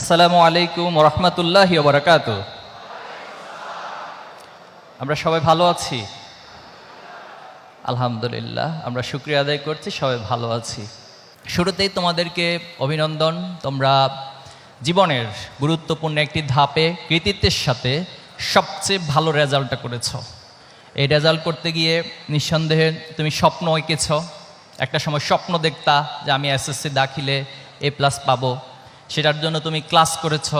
আসসালামু আলাইকুম রহমতুল্লাহি ওয়া বারাকাতুহু। আমরা সবাই ভালো আছি? আলহামদুলিল্লাহ, আমরা শুকরিয়া আদায় করছি, সবাই ভালো আছি। শুরুতেই তোমাদেরকে অভিনন্দন। তোমরা জীবনের গুরুত্বপূর্ণ একটি ধাপে কৃতিত্বের সাথে সবচেয়ে ভালো রেজাল্টটা করেছ। এই রেজাল্ট করতে গিয়ে নিঃসন্দেহে তুমি স্বপ্ন এঁকেছ। একটা সময় স্বপ্ন দেখতা যে আমি এসএসসি দাখিলে A+ পাবো। সেটার জন্য তুমি ক্লাস করেছ,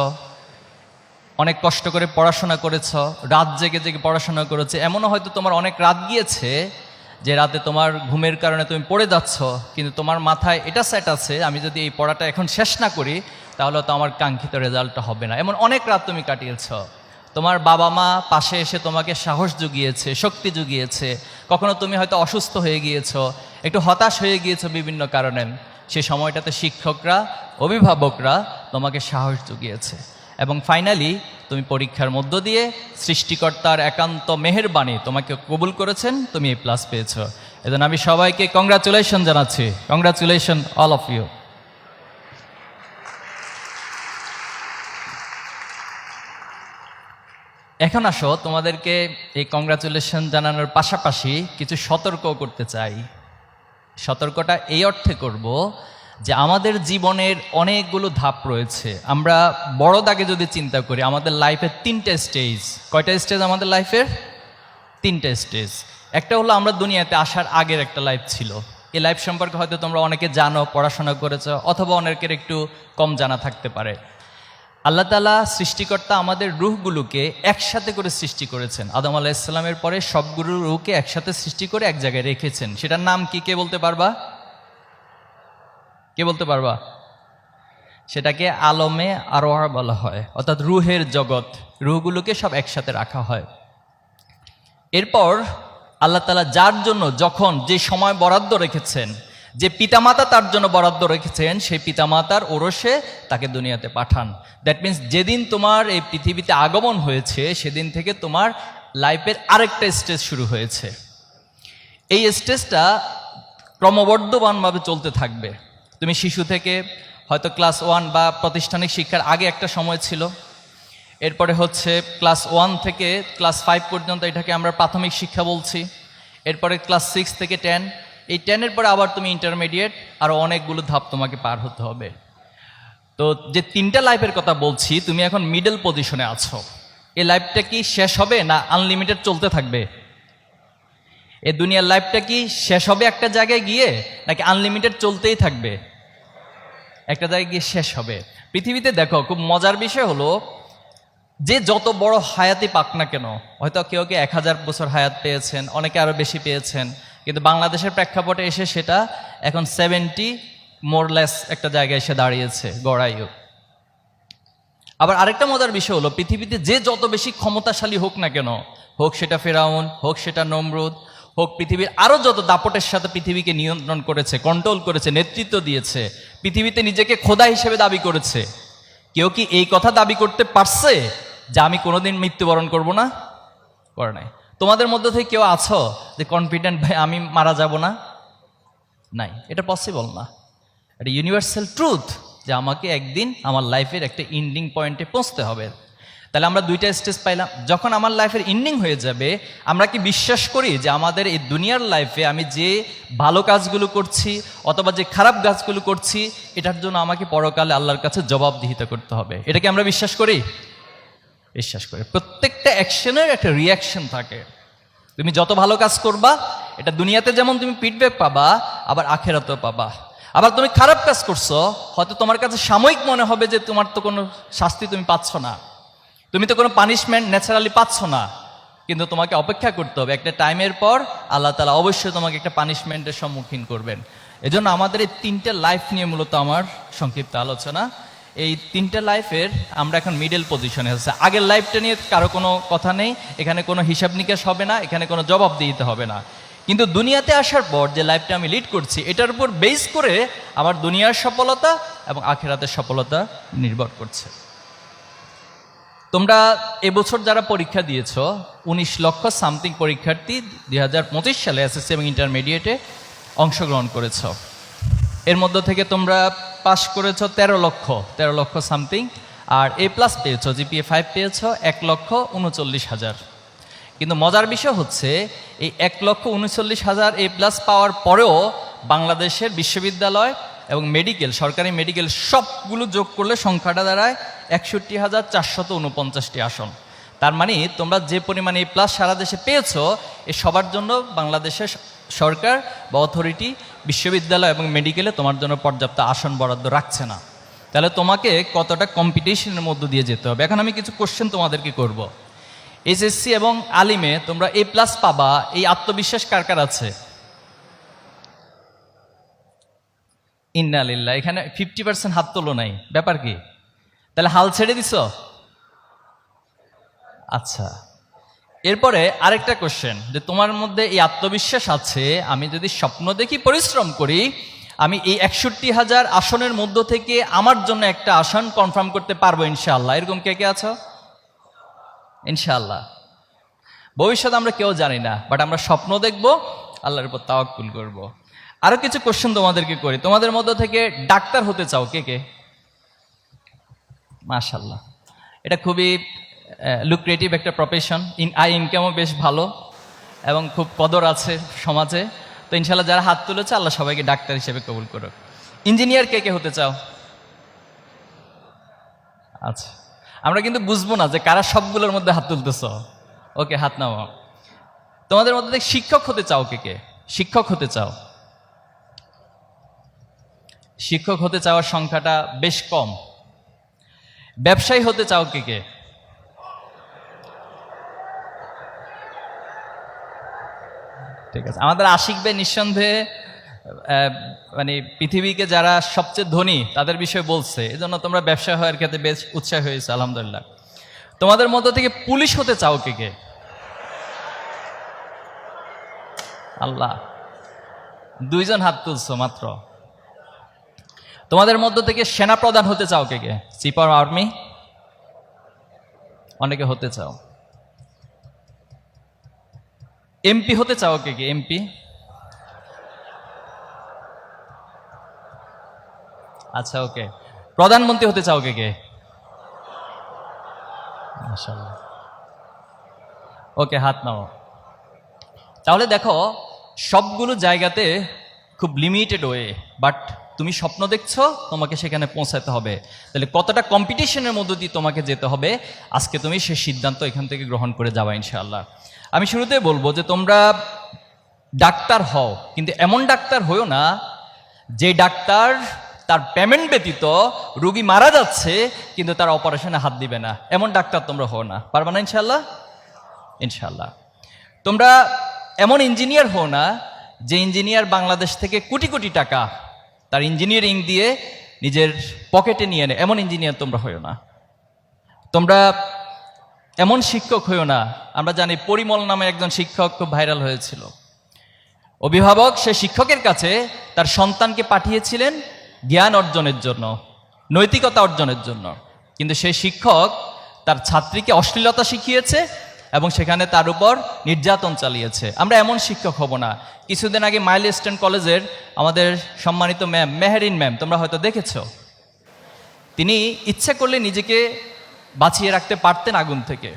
অনেক কষ্ট করে পড়াশোনা করেছ, রাত জেগে জেগে পড়াশোনা করেছে। এমনও হয়তো তোমার অনেক রাত গিয়েছে যে রাতে তোমার ঘুমের কারণে তুমি পড়ে যাচ্ছ, কিন্তু তোমার মাথায় এটা সেট আছে আমি যদি এই পড়াটা এখন শেষ না করি তাহলে তো আমার কাঙ্ক্ষিত রেজাল্টটা হবে না। এমন অনেক রাত তুমি কাটিয়েছ। তোমার বাবা মা পাশে এসে তোমাকে সাহস জুগিয়েছে, শক্তি জুগিয়েছে। কখনো তুমি হয়তো অসুস্থ হয়ে গিয়েছো, একটু হতাশ হয়ে গিয়েছো বিভিন্ন কারণে। সে সময়টাতে শিক্ষকরা, অভিভাবকরা তোমাকে সাহস জুগিয়েছে এবং ফাইনালি তুমি পরীক্ষার মধ্য দিয়ে সৃষ্টিকর্তার একান্ত মেহেরবানি তোমাকে কবুল করেছেন, তুমি A+ পেয়েছো। এজন্য আমি সবাইকে কংগ্রাচুলেশন জানাচ্ছি। Congratulation all of you. এখন আসো, তোমাদেরকে এই কংগ্রাচুলেশন জানানোর পাশাপাশি কিছু সতর্কও করতে চাই। সতর্কটা এই অর্থে করব যে আমাদের জীবনের অনেকগুলো ধাপ রয়েছে। আমরা বড় দাগে যদি চিন্তা করি, আমাদের লাইফের 3টে স্টেজ। কয়টা স্টেজ আমাদের লাইফের? 3টে স্টেজ। একটা হলো আমরা দুনিয়াতে আসার আগের একটা লাইফ ছিল। এই লাইফ সম্পর্কে হয়তো তোমরা অনেকে জানো, পড়াশোনা করেছো, অথবা অনেকের একটু কম জানা থাকতে পারে। আল্লাহ তাআলা সৃষ্টিকর্তা আমাদের রূহগুলোকে একসাথে করে সৃষ্টি করেছেন। আদম আলাইহিস সালামের পরে সবগুলো রূহকে একসাথে সৃষ্টি করে এক জায়গায় রেখেছেন। সেটার নাম কি? কে বলতে পারবা? কে বলতে পারবা? সেটাকে আলমে আরওয়াহ বলা হয়, অর্থাৎ রূহের জগৎ। রূহগুলোকে সব একসাথে রাখা হয়। এরপর আল্লাহ তাআলা যার জন্য যখন যে সময় বরাদ্দ রেখেছেন, যে পিতামাতা তার জন্য বরাদ্দ রেখেছেন, সেই পিতামাতার ওরসে তাকে দুনিয়াতে পাঠান। দ্যাট মিন্স যেদিন তোমার এই পৃথিবীতে আগমন হয়েছে সেদিন থেকে তোমার লাইফের আরেকটা স্টেজ শুরু হয়েছে। এই স্টেজটা ক্রমবর্ধমানভাবে চলতে থাকবে। তুমি শিশু থেকে হয়তো ক্লাস 1 বা প্রাতিষ্ঠানিক শিক্ষার আগে একটা সময় ছিল। এরপরে হচ্ছে ক্লাস 1 থেকে ক্লাস 5 পর্যন্ত, এটাকে আমরা প্রাথমিক শিক্ষা বলছি। এরপরে ক্লাস 6 থেকে 10, এই 10-এর পরে আবার তুমি ইন্টারমিডিয়েট, আরও অনেকগুলো ধাপ তোমাকে পার হতে হবে। তো যে 3টা লাইফের কথা বলছি, তুমি এখন মিডল পজিশনে আছো। এই লাইফটা কি শেষ হবে না আনলিমিটেড চলতে থাকবে? এই দুনিয়ার লাইফটা কি শেষ হবে একটা জায়গায় গিয়ে, নাকি আনলিমিটেড চলতেই থাকবে? একটা জায়গায় গিয়ে শেষ হবে। পৃথিবীতে দেখো, খুব মজার বিষয় হলো যে যত বড় হায়াতই পাক না কেন, হয়তো কেউ 1000 বছর হায়াত পেয়েছেন, অনেকে আরো বেশি পেয়েছেন, কিন্তু বাংলাদেশের প্রেক্ষাপটে এসে সেটা এখন 70 মোরলেস একটা জায়গায় এসে দাঁড়িয়েছে, গড়াইও। আবার আরেকটা মজার বিষয় হলো, পৃথিবীতে যে যত বেশি ক্ষমতাশালী হোক না কেন, হোক সেটা ফেরাউন, হোক সেটা নমরুদ, হোক পৃথিবীর আরো যত দাপটের সাথে পৃথিবীকে নিয়ন্ত্রণ করেছে, কন্ট্রোল করেছে, নেতৃত্ব দিয়েছে, পৃথিবীতে নিজেকে খোদা হিসেবে দাবি করেছে, কেউ কি এই কথা দাবি করতে পারছে যে আমি কোনোদিন মৃত্যুবরণ করব না? করে নাই। তোমাদের মধ্যে থেকে কেউ আছো যে কনফিডেন্ট, ভাই আমি মারা যাব না? নাই, এটা পসিবল না। এটা ইউনিভার্সাল ট্রুথ যে আমাকে একদিন আমার লাইফের একটা এন্ডিং পয়েন্টে পৌঁছতে হবে। তাহলে আমরা 2টা স্টেজ পাইলাম। যখন আমার লাইফের এন্ডিং হয়ে যাবে, আমরা কি বিশ্বাস করি যে আমাদের এই দুনিয়ার লাইফে আমি যে ভালো কাজগুলো করছি অথবা যে খারাপ কাজগুলো করছি, এটার জন্য আমাকে পরকালে আল্লাহর কাছে জবাবদিহিতা করতে হবে? এটা কি আমরা বিশ্বাস করি? বিশ্বাস করি। প্রত্যেকটা অ্যাকশনের একটা রিয়াকশন থাকে। তুমি যত ভালো কাজ করবা, এটা দুনিয়াতে যেমন তুমি ফিডব্যাক পাবা, আবার আখেরাতেও পাবা। আবার তুমি খারাপ কাজ করছো, হয়তো তোমার কাছে সাময়িক মনে হবে যে তোমার তো কোনো শাস্তি তুমি পাচ্ছ না, তুমি তো কোনো পানিশমেন্ট ন্যাচারালি পাচ্ছ না, কিন্তু তোমাকে অপেক্ষা করতে হবে। একটা টাইমের পর আল্লাহ তাআলা অবশ্যই তোমাকে একটা পানিশমেন্টের সম্মুখীন করবেন। এজন্য আমাদের এই 3টে লাইফ নিয়ে মূলত আমার সংক্ষিপ্ত আলোচনা। এই 3টে লাইফের আমরা এখন মিডল পজিশনে আছে। আগের লাইফটা নিয়ে কারো কোনো কথা নেই, এখানে কোনো হিসাব নিকাশ হবে না, এখানে কোনো জবাব দিতে হবে না। কিন্তু দুনিয়াতে আসার পর যে লাইফটা আমি লিড করছি, এটার উপর বেস করে আমার দুনিয়ার সফলতা এবং আখিরাতের সফলতা নির্ভর করছে। তোমরা এবছর যারা পরীক্ষা দিয়েছ, 19 লক্ষ সামথিং পরীক্ষার্থী 2025 সালে এসএসসি এবং ইন্টারমিডিয়েটে অংশগ্রহণ করেছ। এর মধ্য থেকে তোমরা পাস করেছো 13 লক্ষ সামথিং, আর এ প্লাস পেয়েছো, জিপিএ 5 পেয়েছো 1,39,000। কিন্তু মজার বিষয় হচ্ছে এই 1,39,000 এ প্লাস পাওয়ার পরেও বাংলাদেশের বিশ্ববিদ্যালয় এবং মেডিকেল, সরকারি মেডিকেল সবগুলো যোগ করলে সংখ্যাটা দাঁড়ায় 61,449টি আসন। তার মানে তোমরা যে পরিমাণে এ প্লাস সারা দেশে পেয়েছো, এ সবার জন্য বাংলাদেশের সরকার বা অথরিটি বিশ্ববিদ্যালয় এবং মেডিকেলে তোমার জন্য পর্যাপ্ত আসন বরাদ্দ রাখছে না। তাহলে তোমাকে কতটা কম্পিটিশনের মধ্য দিয়ে যেতে হবে। এখন আমি কিছু কোশ্চেন তোমাদেরকে করব। এইচএসসি এবং আলিমে তোমরা এ প্লাস পাবা, এই আত্মবিশ্বাস কার কার আছে? ইন্নালিল্লাহ, এখানে 50% হাত তোলো নাই, ব্যাপার কি? তাহলে হাল ছেড়ে দিছ? আচ্ছা, এরপরে আরেকটা কোশ্চেন, যে তোমার মধ্যে এই আত্মবিশ্বাস আছে, আমি যদি স্বপ্ন দেখি, পরিশ্রম করি, আমি এই 61,000 আসনের মধ্য থেকে আমার জন্য একটা আসন কনফার্ম করতে পারবো ইনশাআল্লাহ। এরকম কে কে আছো? ইনশাআল্লাহ। ভবিষ্যৎ আমরা কেউ জানি না, বাট আমরা স্বপ্ন দেখব, আল্লাহর উপর তাওয়াক্কুল করব। আরো কিছু কোশ্চেন তোমাদেরকে করি। তোমাদের মধ্য থেকে ডাক্তার হতে চাও কে কে? মাশাআল্লাহ, এটা খুবই লুক্রেটিভ একটা প্রফেশন, ইনকামও বেশ ভালো এবং খুব কদর আছে সমাজে। তো ইনশাআল্লাহ যারা হাত তুলেছে, আল্লাহ সবাইকে ডাক্তার হিসেবে কবুল করুক। ইঞ্জিনিয়ার কে কে হতে চাও? আচ্ছা, আমরা কিন্তু বুঝবো না যে কারা সবগুলোর মধ্যে হাত তুলতেছ। ওকে, হাত নামাও। তোমাদের মধ্যে থেকে শিক্ষক হতে চাও কে কে? শিক্ষক হতে চাও? শিক্ষক হতে চাওয়ার সংখ্যাটা বেশ কম। ব্যবসায়ী হতে চাও কে কে? ঠিক আছে, আমাদের আশিক ভাই নিঃসন্দেহে মানে পৃথিবীকে যারা সবচেয়ে ধনী তাদের বিষয়ে বলছে, এই জন্য তোমরা ব্যবসা হওয়ার ক্ষেত্রে বেশ উৎসাহ হয়েছে, আলহামদুলিল্লাহ। তোমাদের মধ্য থেকে পুলিশ হতে চাও কে কে? আল্লাহ, 2 জন হাত তুলছো মাত্র। তোমাদের মধ্য থেকে সেনা প্রধান হতে চাও কে কে? চিফ অফ আর্মি অনেকে হতে চাও। এমপি হতে চাও কে কে? এমপি, আচ্ছা ওকে। প্রধানমন্ত্রী হতে চাও কে কে? মাশাআল্লাহ, ওকে, হাত নাও। তাহলে দেখো, সবগুলো জায়গাতে খুব লিমিটেড ওয়ে, বাট তুমি স্বপ্ন দেখছো, তোমাকে সেখানে পৌঁছাতে হবে। তাহলে কতটা কম্পিটিশনের মধ্য দিয়ে তোমাকে যেতে হবে, আজকে তুমি সে সিদ্ধান্ত এখান থেকে গ্রহণ করে যাবা ইনশাআল্লাহ। আমি শুরুতে বলবো যে তোমরা ডাক্তার হও, কিন্তু এমন ডাক্তার হইও না যে ডাক্তার তার পেমেন্ট ব্যতীত রোগী মারা যাচ্ছে কিন্তু তার অপারেশনে হাত দিবে না। এমন ডাক্তার তোমরা হও না, পারবা না ইনশাআল্লাহ? ইনশাআল্লাহ। তোমরা এমন ইঞ্জিনিয়ার হও না যে ইঞ্জিনিয়ার বাংলাদেশ থেকে কোটি কোটি টাকা তার ইঞ্জিনিয়ারিং দিয়ে নিজের পকেটে নিয়ে নেয়, এমন ইঞ্জিনিয়ার তোমরা হইও না। তোমরা এমন শিক্ষক হইও না, আমরা জানি পরিমল নামে একজন শিক্ষক খুব ভাইরাল হয়েছিল। অভিভাবক সে শিক্ষকের কাছে তার সন্তানকে পাঠিয়েছিলেন জ্ঞান অর্জনের জন্য, নৈতিকতা অর্জনের জন্য, কিন্তু সেই শিক্ষক তার ছাত্রীকে অশ্লীলতা শিখিয়েছে এবং সেখানে তার উপর নির্যাতন চালিয়েছে। আমরা এমন শিক্ষক হব না। কিছুদিন আগে মাইলস্টোন কলেজের আমাদের সম্মানিত ম্যাম মেহেরিন ম্যাম, তোমরা হয়তো দেখেছো, তিনি ইচ্ছে করলে নিজেকে বাঁচিয়ে রাখতে পারতেন আগুন থেকে,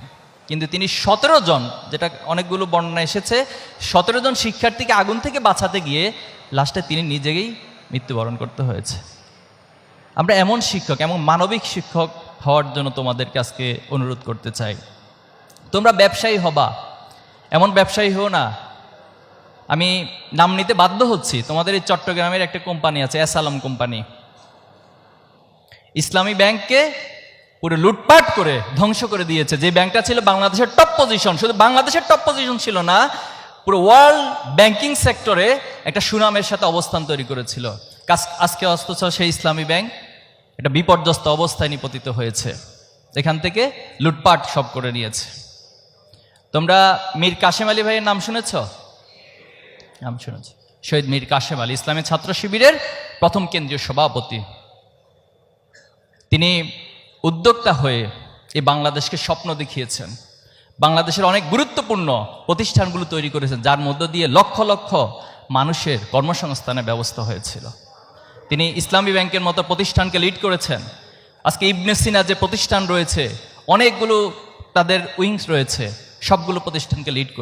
কিন্তু তিনি 17 জন, যেটা অনেকগুলো বর্ণনা এসেছে, 17 জন শিক্ষার্থীকে আগুন থেকে বাঁচাতে গিয়ে লাস্টে তিনি নিজেই মৃত্যুবরণ করতে হয়েছে। আমরা এমন শিক্ষক, এমন মানবিক শিক্ষক হওয়ার জন্য তোমাদেরকে আজকে অনুরোধ করতে চাই। তোমরা ব্যবসায়ী হবা, এমন ব্যবসায়ী হও না। আমি নাম নিতে বাধ্য হচ্ছি, তোমাদের এই চট্টগ্রামের একটা কোম্পানি আছে, এসালাম কোম্পানি, ইসলামী ব্যাংককে পুরো লুটপাট করে ধ্বংস করে দিয়েছে। যে ব্যাংকটা ছিল বাংলাদেশের টপ পজিশন, শুধু বাংলাদেশের টপ পজিশন ছিল না, পুরো ওয়ার্ল্ড ব্যাংকিং সেক্টরে একটা সুনামের সাথে অবস্থান তৈরি করেছিল। আজকে অথচ সেই ইসলামী ব্যাংক এটা বিপর্যস্ত অবস্থায় নিপতিত হয়েছে, এখান থেকে লুটপাট সব করে নিয়েছে। তোমরা মীর কাশেম আলী ভাইয়ের নাম শুনেছ? নাম শুনেছ? শহীদ মীর কাশেম আলী ইসলামী ছাত্র শিবিরের প্রথম কেন্দ্রীয় সভাপতি। তিনি উদ্যোক্তা হয়ে এই বাংলাদেশকে স্বপ্ন দেখিয়েছেন, বাংলাদেশের অনেক গুরুত্বপূর্ণ প্রতিষ্ঠানগুলো তৈরি করেছেন, যার মধ্য দিয়ে লক্ষ লক্ষ মানুষের কর্মসংস্থানের ব্যবস্থা হয়েছিল। তিনি ইসলামী ব্যাংকের মতো প্রতিষ্ঠানকে লিড করেছেন। আজকে ইবনে সিনা যে প্রতিষ্ঠান রয়েছে, অনেকগুলো তাদের উইংস রয়েছে, সবগুলো প্রতিষ্ঠানকে লিড